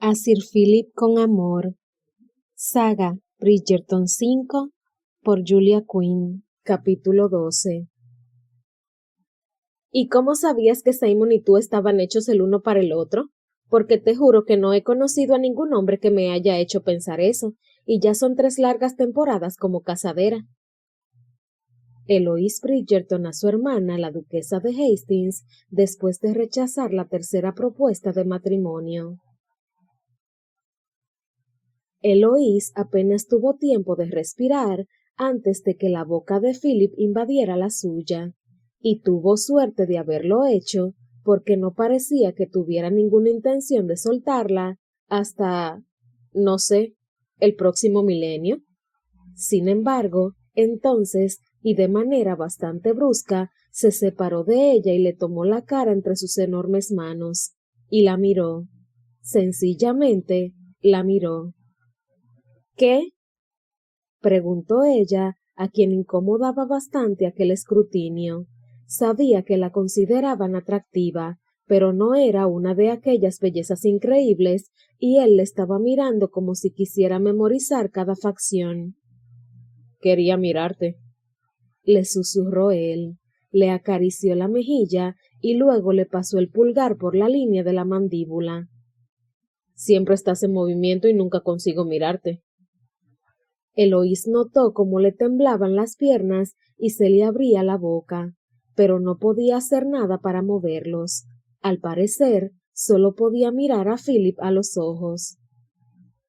A Sir Philip con amor. Saga Bridgerton 5 por Julia Quinn. Capítulo 12. ¿Y cómo sabías que Simon y tú estaban hechos el uno para el otro? Porque te juro que no he conocido a ningún hombre que me haya hecho pensar eso, y ya son 3 largas temporadas como casadera. Eloise Bridgerton a su hermana, la duquesa de Hastings, después de rechazar la tercera propuesta de matrimonio. Eloise apenas tuvo tiempo de respirar antes de que la boca de Philip invadiera la suya, y tuvo suerte de haberlo hecho, porque no parecía que tuviera ninguna intención de soltarla hasta, no sé, el próximo milenio. Sin embargo, entonces, y de manera bastante brusca, se separó de ella y le tomó la cara entre sus enormes manos, y la miró. Sencillamente, la miró. ¿Qué? Preguntó ella, a quien incomodaba bastante aquel escrutinio. Sabía que la consideraban atractiva, pero no era una de aquellas bellezas increíbles, y él le estaba mirando como si quisiera memorizar cada facción. Quería mirarte, le susurró él, le acarició la mejilla y luego le pasó el pulgar por la línea de la mandíbula. Siempre estás en movimiento y nunca consigo mirarte. Eloise notó cómo le temblaban las piernas y se le abría la boca, pero no podía hacer nada para moverlos. Al parecer, solo podía mirar a Philip a los ojos.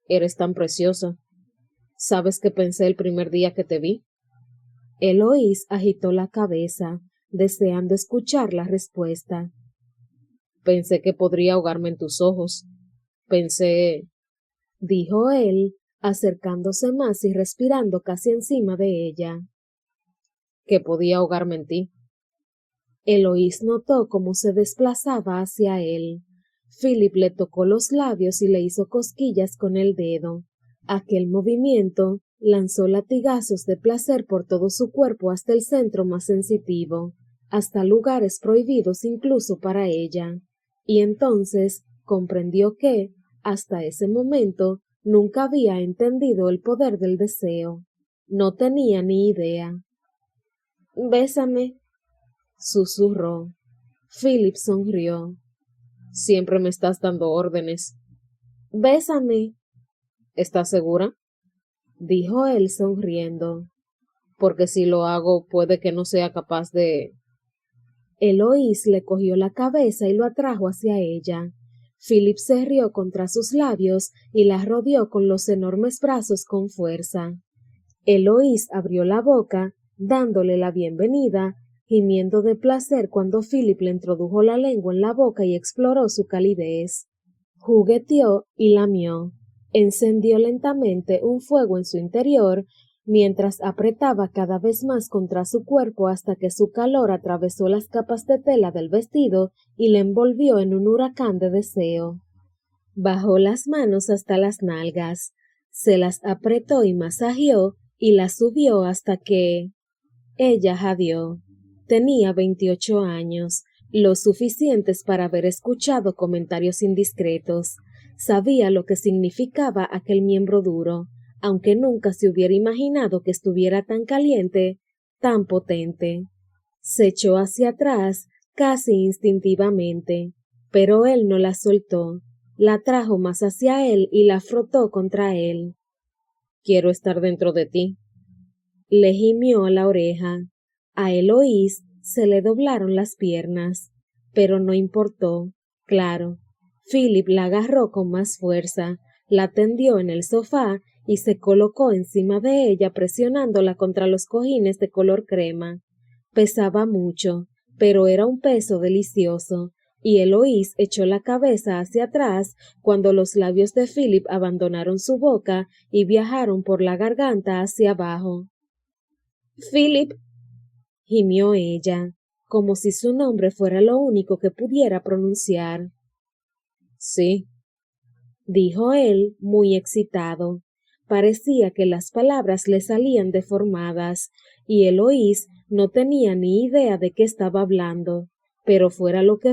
Eres tan preciosa. ¿Sabes qué pensé el primer día que te vi? Eloise agitó la cabeza, deseando escuchar la respuesta. Pensé que podría ahogarme en tus ojos. Pensé, dijo él, acercándose más y respirando casi encima de ella. Que podía ahogarme en ti. Eloise notó cómo se desplazaba hacia él. Philip le tocó los labios y le hizo cosquillas con el dedo. Aquel movimiento lanzó latigazos de placer por todo su cuerpo hasta el centro más sensitivo, hasta lugares prohibidos incluso para ella. Y entonces comprendió que, hasta ese momento, nunca había entendido el poder del deseo. No tenía ni idea. «Bésame», susurró. Philip sonrió. «Siempre me estás dando órdenes». «Bésame». «¿Estás segura?», dijo él sonriendo. «Porque si lo hago puede que no sea capaz de...». Eloise le cogió la cabeza y lo atrajo hacia ella. Philip se rió contra sus labios y la rodeó con los enormes brazos con fuerza. Eloise abrió la boca, dándole la bienvenida, gimiendo de placer cuando Philip le introdujo la lengua en la boca y exploró su calidez. Jugueteó y lamió. Encendió lentamente un fuego en su interior, mientras apretaba cada vez más contra su cuerpo hasta que su calor atravesó las capas de tela del vestido y le envolvió en un huracán de deseo. Bajó las manos hasta las nalgas, se las apretó y masajeó, y las subió hasta que... Ella jadeó. Tenía 28 años, lo suficientes para haber escuchado comentarios indiscretos. Sabía lo que significaba aquel miembro duro, aunque nunca se hubiera imaginado que estuviera tan caliente, tan potente. Se echó hacia atrás, casi instintivamente, pero él no la soltó. La trajo más hacia él y la frotó contra él. «Quiero estar dentro de ti», le gimió a la oreja. A Eloise se le doblaron las piernas, pero no importó. Claro, Philip la agarró con más fuerza, la tendió en el sofá y se colocó encima de ella presionándola contra los cojines de color crema. Pesaba mucho, pero era un peso delicioso, y Eloise echó la cabeza hacia atrás cuando los labios de Philip abandonaron su boca y viajaron por la garganta hacia abajo. «Philip», gimió ella, como si su nombre fuera lo único que pudiera pronunciar. «Sí», dijo él, muy excitado. Parecía que las palabras le salían deformadas, y Eloise no tenía ni idea de qué estaba hablando, pero fuera lo que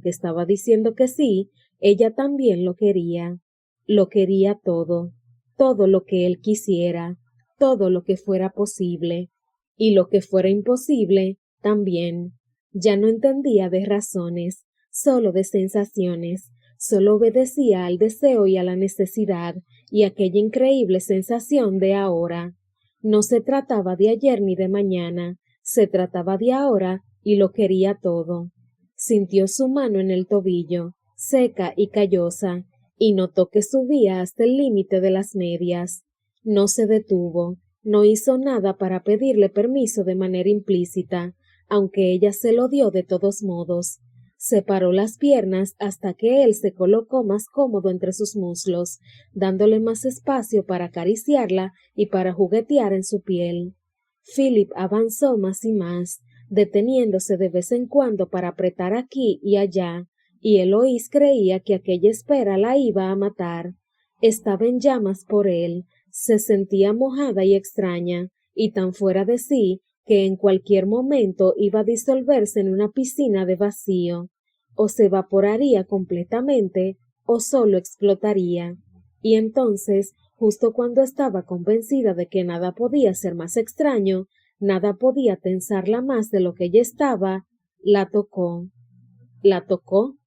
estaba diciendo que sí, ella también lo quería. Lo quería todo, todo lo que él quisiera, todo lo que fuera posible, y lo que fuera imposible también. Ya no entendía de razones, solo de sensaciones, solo obedecía al deseo y a la necesidad, y aquella increíble sensación de ahora. No se trataba de ayer ni de mañana, se trataba de ahora y lo quería todo. Sintió su mano en el tobillo, seca y callosa, y notó que subía hasta el límite de las medias. No se detuvo, no hizo nada para pedirle permiso de manera implícita, aunque ella se lo dio de todos modos. Separó las piernas hasta que él se colocó más cómodo entre sus muslos, dándole más espacio para acariciarla y para juguetear en su piel. Philip avanzó más y más, deteniéndose de vez en cuando para apretar aquí y allá, y Eloís creía que aquella espera la iba a matar. Estaba en llamas por él, se sentía mojada y extraña, y tan fuera de sí, que en cualquier momento iba a disolverse en una piscina de vacío, o se evaporaría completamente, o solo explotaría. Y entonces, justo cuando estaba convencida de que nada podía ser más extraño, nada podía tensarla más de lo que ella estaba, la tocó. ¿La tocó?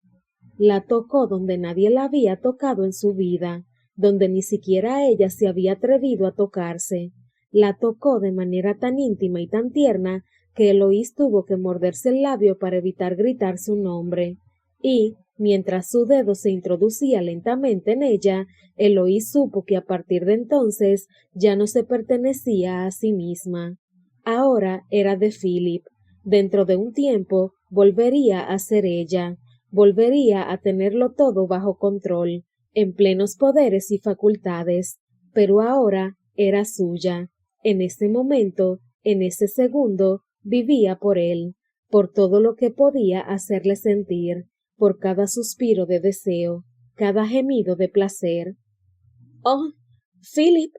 La tocó donde nadie la había tocado en su vida, donde ni siquiera ella se había atrevido a tocarse. La tocó de manera tan íntima y tan tierna que Eloís tuvo que morderse el labio para evitar gritar su nombre. Y, mientras su dedo se introducía lentamente en ella, Eloís supo que a partir de entonces ya no se pertenecía a sí misma. Ahora era de Philip. Dentro de un tiempo volvería a ser ella. Volvería a tenerlo todo bajo control, en plenos poderes y facultades, pero ahora era suya. En ese momento, en ese segundo, vivía por él, por todo lo que podía hacerle sentir, por cada suspiro de deseo, cada gemido de placer. «Oh, Philip»,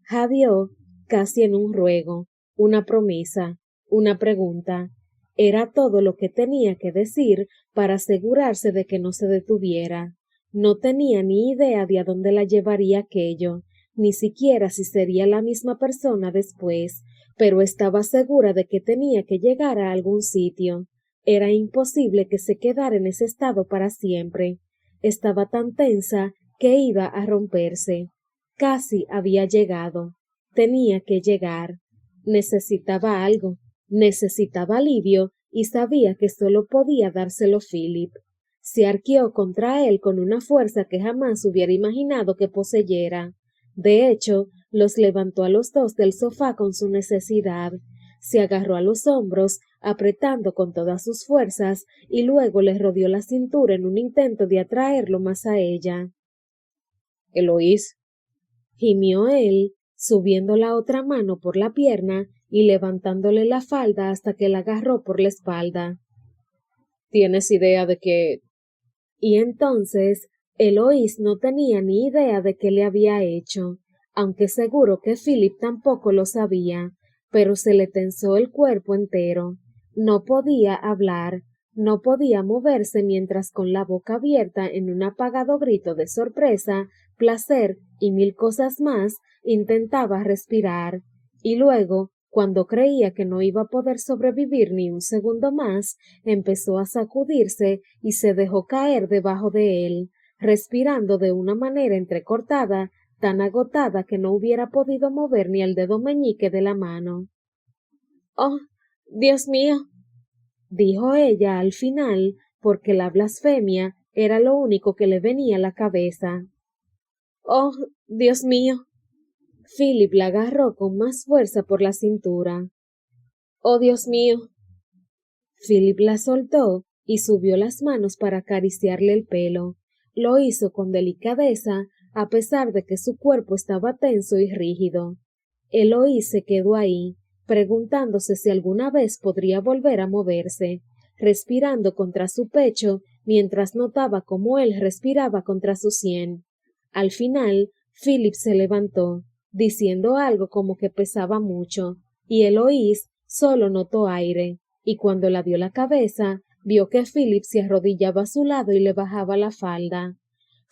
jadeó, casi en un ruego, una promesa, una pregunta. Era todo lo que tenía que decir para asegurarse de que no se detuviera. No tenía ni idea de a dónde la llevaría aquello, ni siquiera si sería la misma persona después, pero estaba segura de que tenía que llegar a algún sitio. Era imposible que se quedara en ese estado para siempre. Estaba tan tensa que iba a romperse. Casi había llegado. Tenía que llegar. Necesitaba algo. Necesitaba alivio y sabía que solo podía dárselo Philip. Se arqueó contra él con una fuerza que jamás hubiera imaginado que poseyera. De hecho, los levantó a los dos del sofá con su necesidad. Se agarró a los hombros, apretando con todas sus fuerzas, y luego le rodeó la cintura en un intento de atraerlo más a ella. «Eloís», gimió él, subiendo la otra mano por la pierna y levantándole la falda hasta que la agarró por la espalda. «¿Tienes idea de que...?» Y entonces Eloís no tenía ni idea de qué le había hecho, aunque seguro que Philip tampoco lo sabía, pero se le tensó el cuerpo entero. No podía hablar, no podía moverse mientras con la boca abierta en un apagado grito de sorpresa, placer y mil cosas más, intentaba respirar. Y luego, cuando creía que no iba a poder sobrevivir ni un segundo más, empezó a sacudirse y se dejó caer debajo de él, respirando de una manera entrecortada, tan agotada que no hubiera podido mover ni el dedo meñique de la mano. «Oh, Dios mío», dijo ella al final, porque la blasfemia era lo único que le venía a la cabeza. «Oh, Dios mío». Philip la agarró con más fuerza por la cintura. «Oh, Dios mío». Philip la soltó y subió las manos para acariciarle el pelo. Lo hizo con delicadeza, a pesar de que su cuerpo estaba tenso y rígido. Eloís se quedó ahí, preguntándose si alguna vez podría volver a moverse, respirando contra su pecho mientras notaba cómo él respiraba contra su sien. Al final, Philip se levantó, diciendo algo como que pesaba mucho, y Eloís solo notó aire, y cuando la dio la cabeza, vio que Philip se arrodillaba a su lado y le bajaba la falda.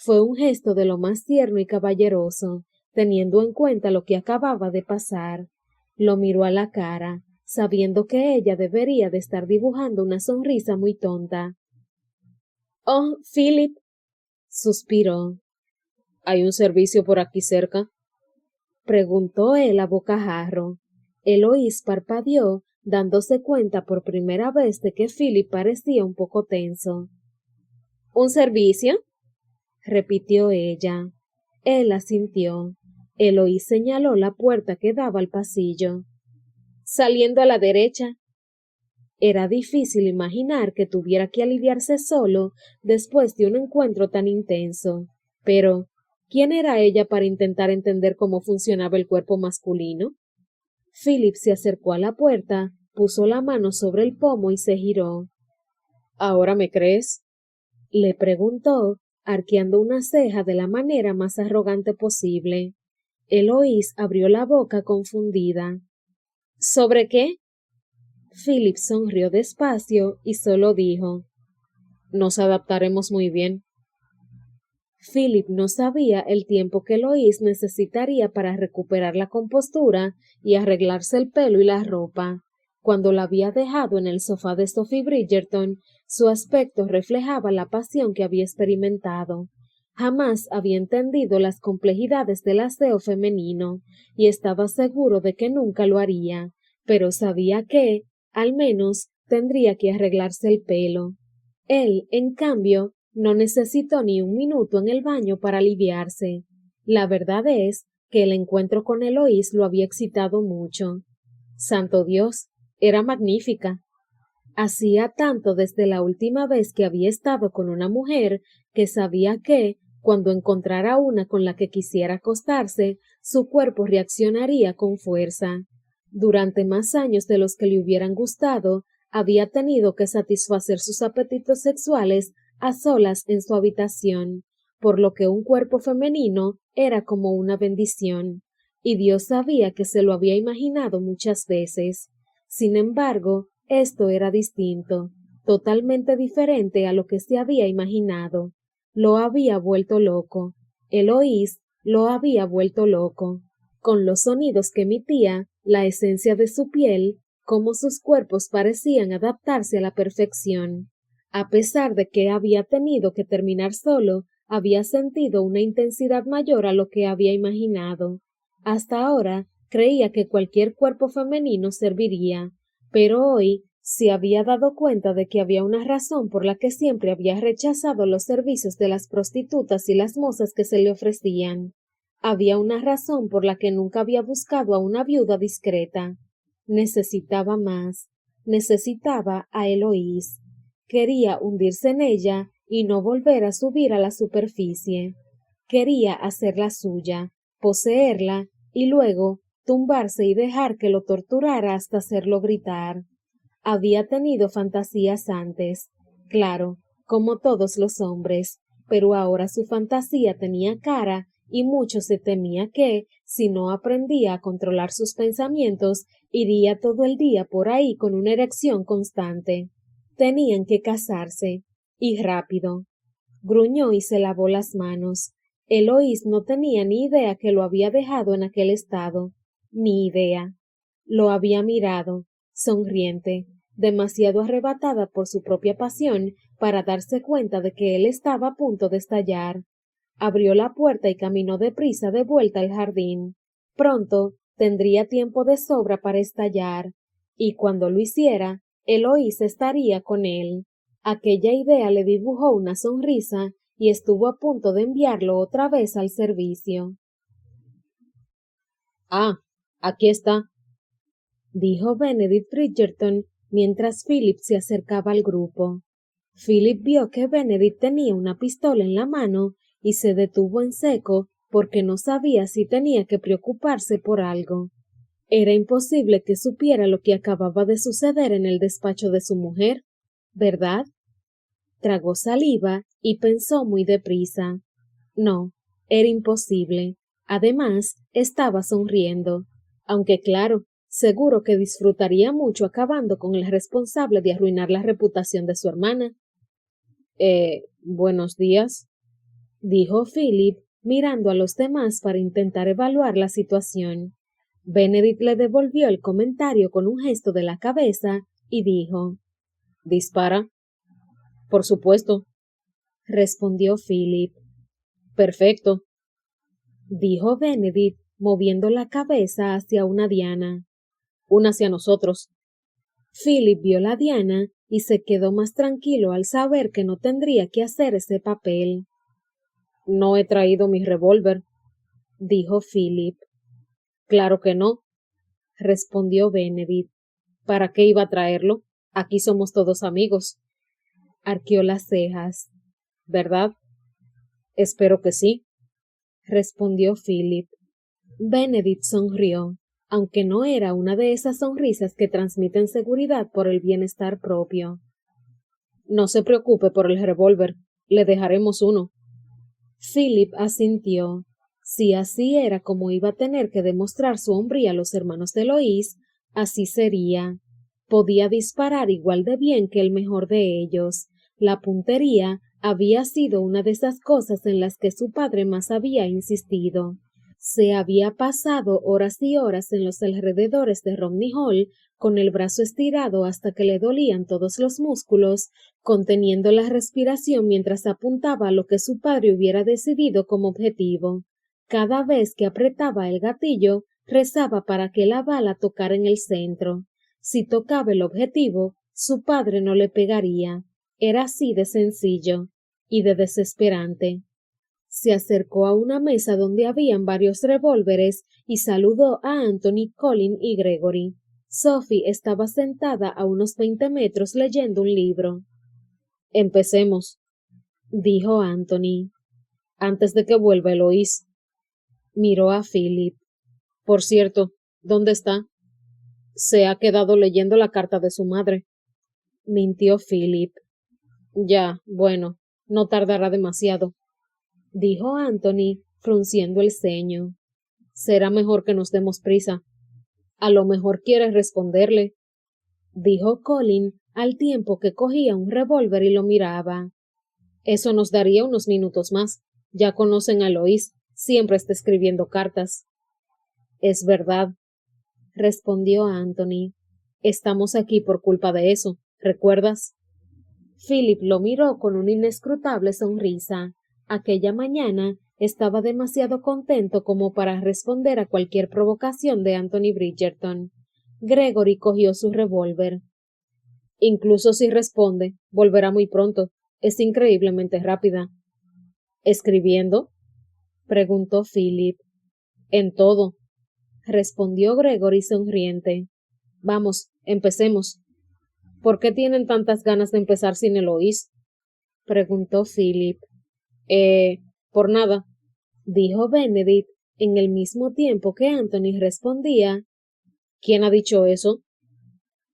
Fue un gesto de lo más tierno y caballeroso, teniendo en cuenta lo que acababa de pasar. Lo miró a la cara, sabiendo que ella debería de estar dibujando una sonrisa muy tonta. «Oh, Philip», suspiró. «¿Hay un servicio por aquí cerca?», preguntó él a bocajarro. Eloís parpadeó, dándose cuenta por primera vez de que Philip parecía un poco tenso. «¿Un servicio?», repitió ella. Él asintió. Eloís señaló la puerta que daba al pasillo. «Saliendo a la derecha». Era difícil imaginar que tuviera que aliviarse solo después de un encuentro tan intenso. Pero, ¿quién era ella para intentar entender cómo funcionaba el cuerpo masculino? Philip se acercó a la puerta, puso la mano sobre el pomo y se giró. «¿Ahora me crees?», le preguntó, arqueando una ceja de la manera más arrogante posible. Eloís abrió la boca confundida. «¿Sobre qué?». Philip sonrió despacio y solo dijo: «Nos adaptaremos muy bien». Philip no sabía el tiempo que Eloís necesitaría para recuperar la compostura y arreglarse el pelo y la ropa. Cuando la había dejado en el sofá de Sophie Bridgerton, su aspecto reflejaba la pasión que había experimentado. Jamás había entendido las complejidades del aseo femenino, y estaba seguro de que nunca lo haría, pero sabía que, al menos, tendría que arreglarse el pelo. Él, en cambio, no necesitó ni un minuto en el baño para aliviarse. La verdad es que el encuentro con Eloís lo había excitado mucho. Santo Dios, era magnífica. Hacía tanto desde la última vez que había estado con una mujer que sabía que, cuando encontrara una con la que quisiera acostarse, su cuerpo reaccionaría con fuerza. Durante más años de los que le hubieran gustado, había tenido que satisfacer sus apetitos sexuales a solas en su habitación, por lo que un cuerpo femenino era como una bendición, y Dios sabía que se lo había imaginado muchas veces. Sin embargo, esto era distinto, totalmente diferente a lo que se había imaginado. Lo había vuelto loco. Eloís lo había vuelto loco. Con los sonidos que emitía, la esencia de su piel, cómo sus cuerpos parecían adaptarse a la perfección. A pesar de que había tenido que terminar solo, había sentido una intensidad mayor a lo que había imaginado. Hasta ahora creía que cualquier cuerpo femenino serviría, pero hoy se había dado cuenta de que había una razón por la que siempre había rechazado los servicios de las prostitutas y las mozas que se le ofrecían. Había una razón por la que nunca había buscado a una viuda discreta. Necesitaba más. Necesitaba a Eloís. Quería hundirse en ella y no volver a subir a la superficie. Quería hacerla suya, poseerla y luego tumbarse y dejar que lo torturara hasta hacerlo gritar. Había tenido fantasías antes, claro, como todos los hombres, pero ahora su fantasía tenía cara y mucho se temía que, si no aprendía a controlar sus pensamientos, iría todo el día por ahí con una erección constante. Tenían que casarse, y rápido. Gruñó y se lavó las manos. Eloís no tenía ni idea que lo había dejado en aquel estado, ni idea. Lo había mirado, sonriente, demasiado arrebatada por su propia pasión para darse cuenta de que él estaba a punto de estallar. Abrió la puerta y caminó deprisa de vuelta al jardín. Pronto tendría tiempo de sobra para estallar, y cuando lo hiciera, Eloís estaría con él. Aquella idea le dibujó una sonrisa y estuvo a punto de enviarlo otra vez al servicio. «Ah, aquí está», dijo Benedict Bridgerton mientras Philip se acercaba al grupo. Philip vio que Benedict tenía una pistola en la mano y se detuvo en seco porque no sabía si tenía que preocuparse por algo. Era imposible que supiera lo que acababa de suceder en el despacho de su mujer, ¿verdad? Tragó saliva y pensó muy deprisa. No, era imposible. Además, estaba sonriendo. Aunque claro, seguro que disfrutaría mucho acabando con el responsable de arruinar la reputación de su hermana. Buenos días», dijo Philip, mirando a los demás para intentar evaluar la situación. Benedict le devolvió el comentario con un gesto de la cabeza y dijo: «Dispara». «Por supuesto», respondió Philip. «Perfecto», dijo Benedict, moviendo la cabeza hacia una diana. «Una hacia nosotros». Philip vio la diana y se quedó más tranquilo al saber que no tendría que hacer ese papel. «No he traído mi revólver», dijo Philip. «Claro que no», respondió Benedict. «¿Para qué iba a traerlo? Aquí somos todos amigos». Arqueó las cejas. «¿Verdad?» «Espero que sí», respondió Philip. Benedict sonrió, aunque no era una de esas sonrisas que transmiten seguridad por el bienestar propio. «No se preocupe por el revólver, le dejaremos uno». Philip asintió. Si así era como iba a tener que demostrar su hombría a los hermanos de Lois, así sería. Podía disparar igual de bien que el mejor de ellos. La puntería había sido una de esas cosas en las que su padre más había insistido. Se había pasado horas y horas en los alrededores de Romney Hall con el brazo estirado hasta que le dolían todos los músculos, conteniendo la respiración mientras apuntaba a lo que su padre hubiera decidido como objetivo. Cada vez que apretaba el gatillo, rezaba para que la bala tocara en el centro. Si tocaba el objetivo, su padre no le pegaría. Era así de sencillo y de desesperante. Se acercó a una mesa donde habían varios revólveres y saludó a Anthony, Colin y Gregory. Sophie estaba sentada a unos 20 metros leyendo un libro. «Empecemos», dijo Anthony. «Antes de que vuelva Eloís». Miró a Philip. «Por cierto, ¿dónde está?» «Se ha quedado leyendo la carta de su madre», mintió Philip. «Ya, bueno, no tardará demasiado», dijo Anthony, frunciendo el ceño. «Será mejor que nos demos prisa. A lo mejor quieres responderle», dijo Colin al tiempo que cogía un revólver y lo miraba. «Eso nos daría unos minutos más. Ya conocen a Lois, siempre está escribiendo cartas». «Es verdad», respondió Anthony. «Estamos aquí por culpa de eso, ¿recuerdas?» Philip lo miró con una inescrutable sonrisa. Aquella mañana estaba demasiado contento como para responder a cualquier provocación de Anthony Bridgerton. Gregory cogió su revólver. «Incluso si responde, volverá muy pronto. Es increíblemente rápida». «¿Escribiendo?», preguntó Philip. «En todo», respondió Gregory sonriente. «Vamos, empecemos». «¿Por qué tienen tantas ganas de empezar sin Eloís?», preguntó Philip. Por nada», dijo Benedict en el mismo tiempo que Anthony respondía. «¿Quién ha dicho eso?».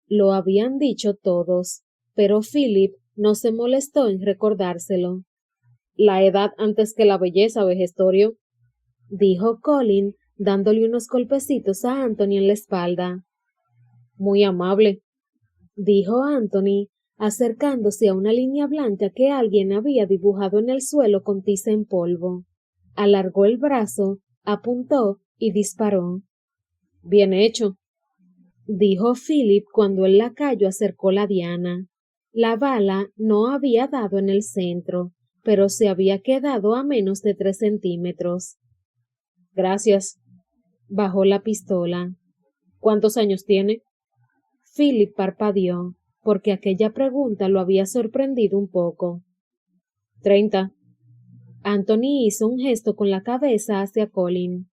Lo habían dicho todos, pero Philip no se molestó en recordárselo. «La edad antes que la belleza, vejestorio», dijo Colin, dándole unos golpecitos a Anthony en la espalda. «Muy amable», dijo Anthony, acercándose a una línea blanca que alguien había dibujado en el suelo con tiza en polvo. Alargó el brazo, apuntó y disparó. «Bien hecho», dijo Philip cuando el lacayo acercó la diana. La bala no había dado en el centro, pero se había quedado a menos de 3 centímetros. «Gracias». Bajó la pistola. «¿Cuántos años tiene?». Philip parpadeó, porque aquella pregunta lo había sorprendido un poco. 30. Anthony hizo un gesto con la cabeza hacia Colin.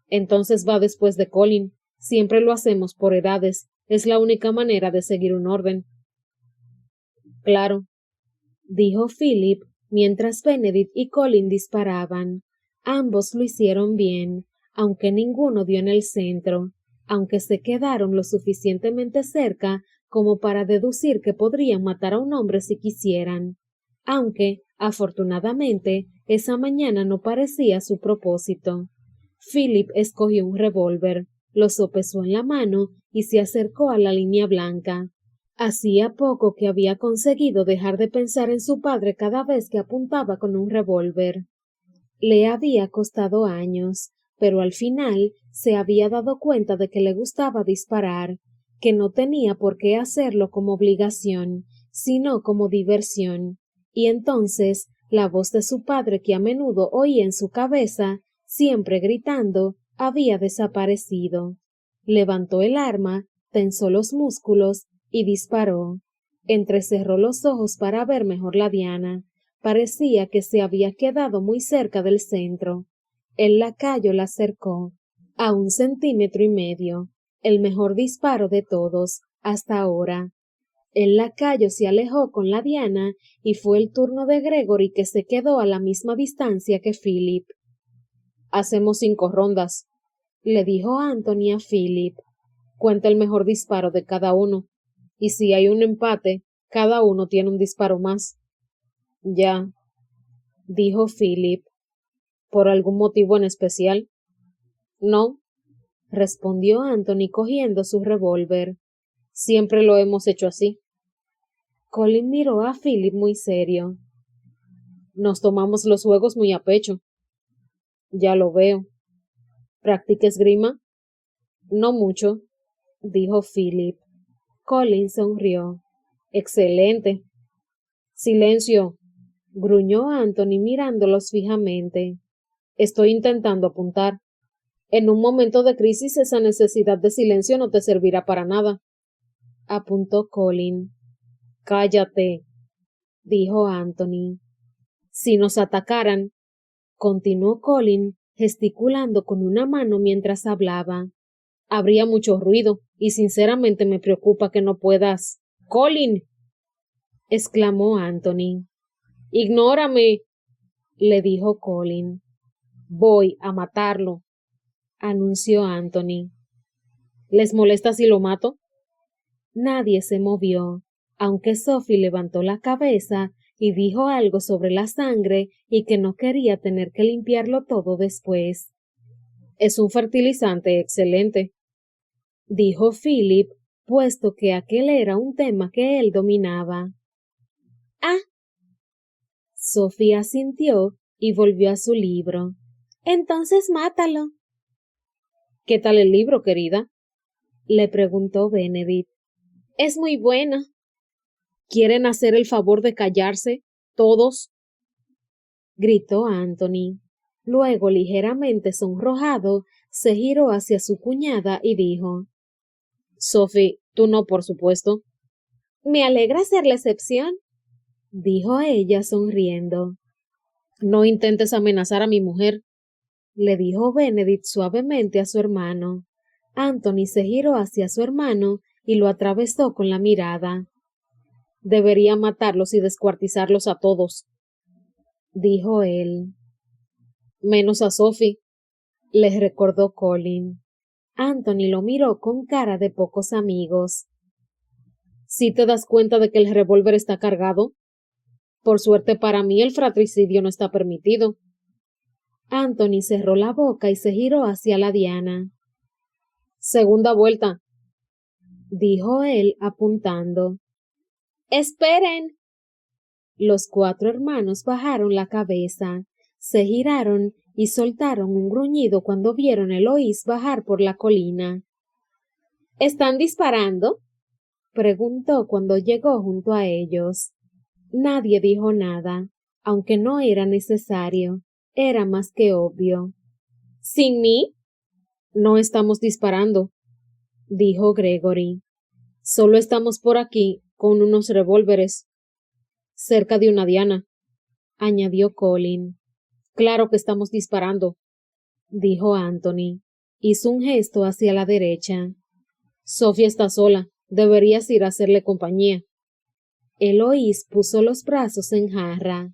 «Entonces va después de Colin. Siempre lo hacemos por edades. Es la única manera de seguir un orden». «Claro», dijo Philip, mientras Benedict y Colin disparaban. Ambos lo hicieron bien, aunque ninguno dio en el centro, aunque se quedaron lo suficientemente cerca como para deducir que podrían matar a un hombre si quisieran, aunque, afortunadamente, esa mañana no parecía su propósito. Philip escogió un revólver, lo sopesó en la mano y se acercó a la línea blanca. Hacía poco que había conseguido dejar de pensar en su padre cada vez que apuntaba con un revólver. Le había costado años, pero al final se había dado cuenta de que le gustaba disparar, que no tenía por qué hacerlo como obligación, sino como diversión, y entonces la voz de su padre que a menudo oía en su cabeza, siempre gritando, había desaparecido. Levantó el arma, tensó los músculos y disparó. Entrecerró los ojos para ver mejor la diana. Parecía que se había quedado muy cerca del centro. El lacayo la acercó a 1,5 centímetros, el mejor disparo de todos hasta ahora. El lacayo se alejó con la diana y fue el turno de Gregory, que se quedó a la misma distancia que Philip. Hacemos 5 rondas, le dijo Anthony a Philip. Cuenta el mejor disparo de cada uno, y si hay un empate, cada uno tiene un disparo más. Ya, dijo Philip. ¿Por algún motivo en especial? No, respondió Anthony cogiendo su revólver. Siempre lo hemos hecho así. Colin miró a Philip muy serio. Nos tomamos los juegos muy a pecho. Ya lo veo. ¿Practica esgrima? No mucho, dijo Philip. Colin sonrió. Excelente. Silencio, gruñó Anthony mirándolos fijamente. Estoy intentando apuntar. En un momento de crisis esa necesidad de silencio no te servirá para nada, apuntó Colin. Cállate, dijo Anthony. Si nos atacaran, continuó Colin, gesticulando con una mano mientras hablaba. Habría mucho ruido, y sinceramente me preocupa que no puedas. ¡Colin! Exclamó Anthony. Ignórame, le dijo Colin. Voy a matarlo, anunció Anthony. ¿Les molesta si lo mato? Nadie se movió, aunque Sophie levantó la cabeza y dijo algo sobre la sangre y que no quería tener que limpiarlo todo después. Es un fertilizante excelente, dijo Philip, puesto que aquel era un tema que él dominaba. Ah. Sophie asintió y volvió a su libro. Entonces mátalo. ¿Qué tal el libro, querida? Le preguntó Benedict. Es muy bueno. ¿Quieren hacer el favor de callarse, todos? Gritó Anthony. Luego, ligeramente sonrojado, se giró hacia su cuñada y dijo: Sophie, tú no, por supuesto. Me alegra ser la excepción, dijo ella sonriendo. No intentes amenazar a mi mujer, le dijo Benedict suavemente a su hermano. Anthony se giró hacia su hermano y lo atravesó con la mirada. Debería matarlos y descuartizarlos a todos, dijo él. Menos a Sophie, les recordó Colin. Anthony lo miró con cara de pocos amigos. ¿Sí te das cuenta de que el revólver está cargado? Por suerte para mí el fratricidio no está permitido. Anthony cerró la boca y se giró hacia la diana. Segunda vuelta, dijo él apuntando. ¡Esperen! Los 4 hermanos bajaron la cabeza, se giraron y soltaron un gruñido cuando vieron a Eloís bajar por la colina. ¿Están disparando?, preguntó cuando llegó junto a ellos. Nadie dijo nada, aunque no era necesario, era más que obvio. ¿Sin mí? No estamos disparando, dijo Gregory. Solo estamos por aquí con unos revólveres. Cerca de una diana, añadió Colin. Claro que estamos disparando, dijo Anthony. Hizo un gesto hacia la derecha. Sophie está sola. Deberías ir a hacerle compañía. Eloís puso los brazos en jarra.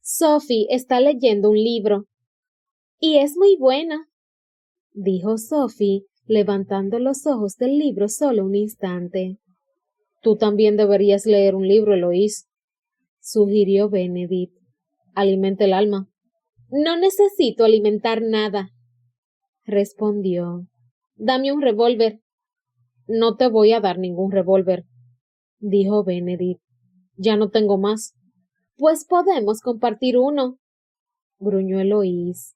Sophie está leyendo un libro. Y es muy buena, dijo Sophie, levantando los ojos del libro solo un instante. Tú también deberías leer un libro, Eloís, sugirió Benedict. Alimenta el alma. No necesito alimentar nada, respondió. Dame un revólver. No te voy a dar ningún revólver, dijo Benedict. Ya no tengo más. Pues podemos compartir uno, gruñó Eloís.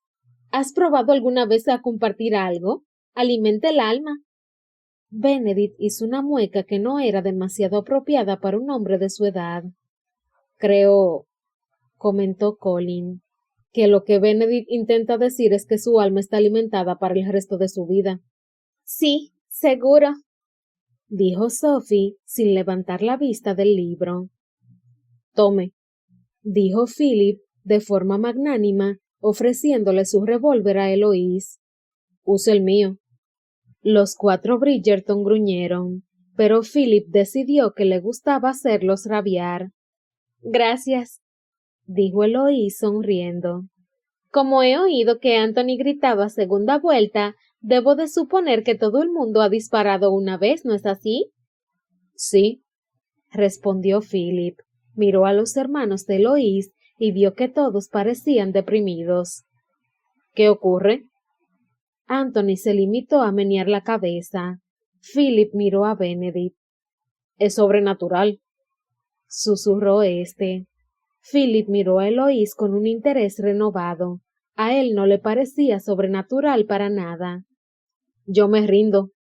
¿Has probado alguna vez a compartir algo? Alimenta el alma. Benedict hizo una mueca que no era demasiado apropiada para un hombre de su edad. Creo, comentó Colin, que lo que Benedict intenta decir es que su alma está alimentada para el resto de su vida. Sí, seguro, dijo Sophie sin levantar la vista del libro. Tome, dijo Philip de forma magnánima, ofreciéndole su revólver a Eloís. Use el mío. Los 4 Bridgerton gruñeron, pero Philip decidió que le gustaba hacerlos rabiar. Gracias, dijo Eloís sonriendo. Como he oído que Anthony gritaba segunda vuelta, debo de suponer que todo el mundo ha disparado una vez, ¿no es así? Sí, respondió Philip. Miró a los hermanos de Eloís y vio que todos parecían deprimidos. ¿Qué ocurre? Anthony se limitó a menear la cabeza. Philip miró a Benedict. Es sobrenatural, susurró éste. Philip miró a Eloís con un interés renovado. A él no le parecía sobrenatural para nada. Yo me rindo,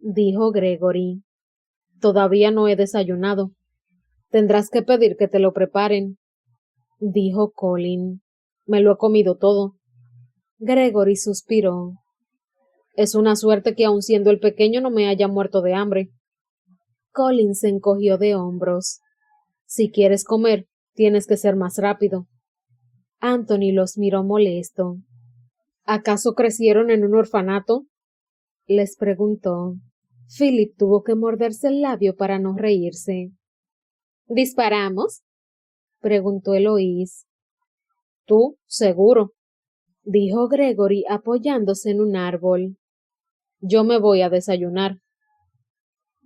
dijo Gregory. Todavía no he desayunado. Tendrás que pedir que te lo preparen, dijo Colin. Me lo he comido todo. Gregory suspiró. Es una suerte que aun siendo el pequeño no me haya muerto de hambre. Colin se encogió de hombros. Si quieres comer, tienes que ser más rápido. Anthony los miró molesto. ¿Acaso crecieron en un orfanato? Les preguntó. Philip tuvo que morderse el labio para no reírse. ¿Disparamos? Preguntó Eloís. Tú, seguro, dijo Gregory apoyándose en un árbol. Yo me voy a desayunar.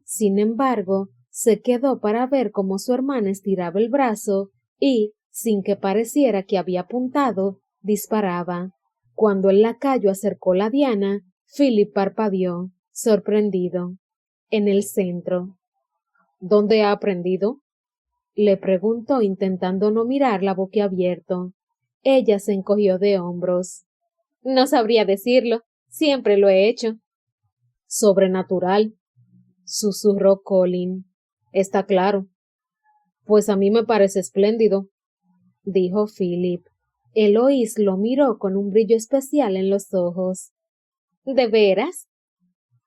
Sin embargo, se quedó para ver cómo su hermana estiraba el brazo y, sin que pareciera que había apuntado, disparaba. Cuando el lacayo acercó la diana, Philip parpadeó, sorprendido. En el centro. ¿Dónde ha aprendido? Le preguntó intentando no mirarla boquiabierto. Ella se encogió de hombros. No sabría decirlo. Siempre lo he hecho. Sobrenatural, susurró Colin. Está claro. Pues a mí me parece espléndido, dijo Philip. Eloís lo miró con un brillo especial en los ojos. ¿De veras?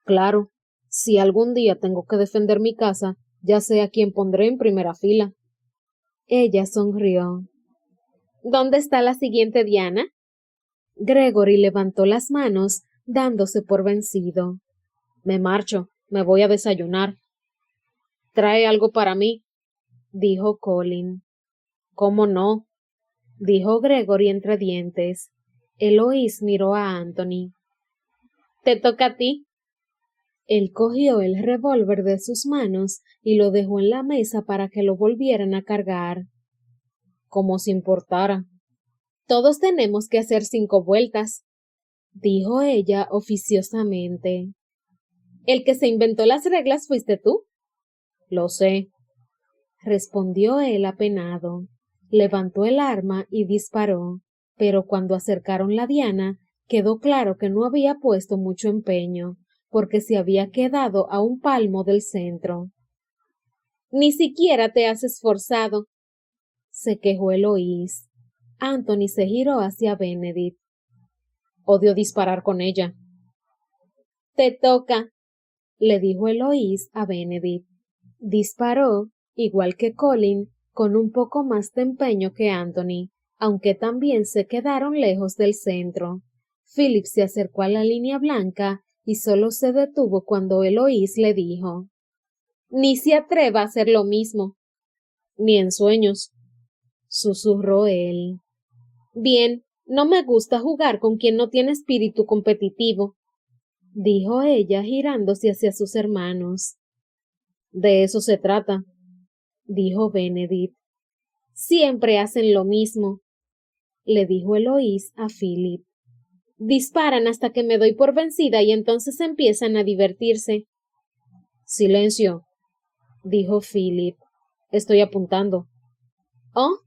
Claro. Si algún día tengo que defender mi casa, ya sé a quién pondré en primera fila. Ella sonrió. ¿Dónde está la siguiente diana? Gregory levantó las manos, dándose por vencido. Me marcho, me voy a desayunar. ¿Trae algo para mí? Dijo Colin. ¿Cómo no? Dijo Gregory entre dientes. Eloís miró a Anthony. Te toca a ti. Él cogió el revólver de sus manos y lo dejó en la mesa para que lo volvieran a cargar. Como si importara. Todos tenemos que hacer 5 vueltas, dijo ella oficiosamente. ¿El que se inventó las reglas fuiste tú? Lo sé, respondió él apenado. Levantó el arma y disparó, pero cuando acercaron la diana, quedó claro que no había puesto mucho empeño, porque se había quedado a un palmo del centro. Ni siquiera te has esforzado, se quejó Eloís. Anthony se giró hacia Benedict. Odio disparar con ella. Te toca, le dijo Eloís a Benedict. Disparó, igual que Colin, con un poco más de empeño que Anthony, aunque también se quedaron lejos del centro. Philip se acercó a la línea blanca y solo se detuvo cuando Eloís le dijo: Ni se atreva a hacer lo mismo. Ni en sueños, susurró él. Bien, no me gusta jugar con quien no tiene espíritu competitivo, dijo ella girándose hacia sus hermanos. De eso se trata, dijo Benedict. Siempre hacen lo mismo, le dijo Eloís a Philip. Disparan hasta que me doy por vencida y entonces empiezan a divertirse. Silencio, dijo Philip. Estoy apuntando. ¿Oh?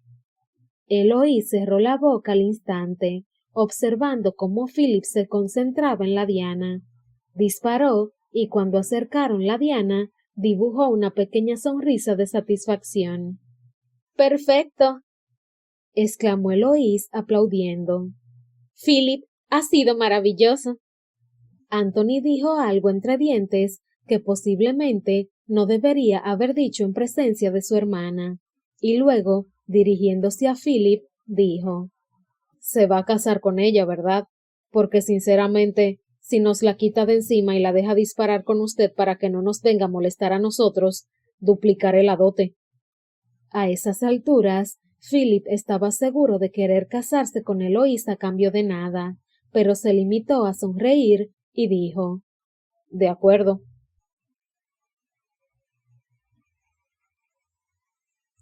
Eloís cerró la boca al instante, observando cómo Philip se concentraba en la diana. Disparó y cuando acercaron la diana, dibujó una pequeña sonrisa de satisfacción. ¡Perfecto!, exclamó Eloís aplaudiendo. Philip, ha sido maravilloso. Anthony dijo algo entre dientes que posiblemente no debería haber dicho en presencia de su hermana, y luego, dirigiéndose a Philip, dijo: Se va a casar con ella, ¿verdad? Porque sinceramente, si nos la quita de encima y la deja disparar con usted para que no nos venga a molestar a nosotros, duplicaré la dote. A esas alturas, Philip estaba seguro de querer casarse con Eloís a cambio de nada, pero se limitó a sonreír y dijo: De acuerdo,